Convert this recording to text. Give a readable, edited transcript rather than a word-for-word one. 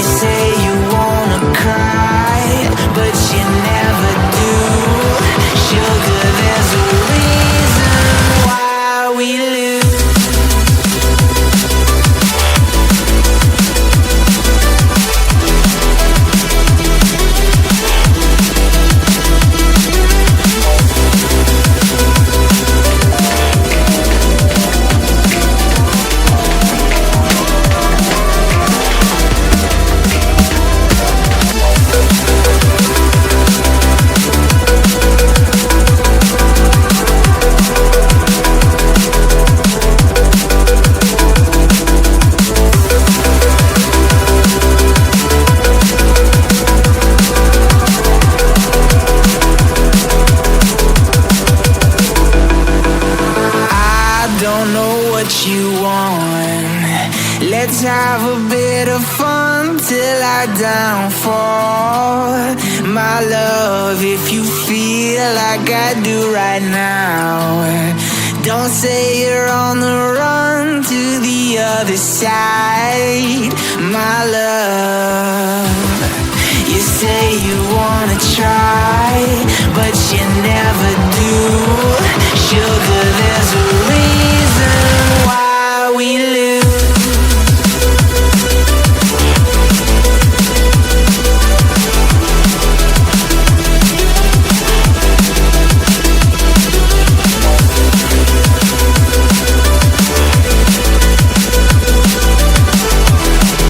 say you wanna cry, but you never do. Sugar, there's a reason why we lose. Don't know what you want. Let's have a bit of fun till I downfall. My love, if you feel like I do right now, don't say you're on the run to the other side. My love, you say you wanna try, but you never do. Sugar, there's a reason why we lose.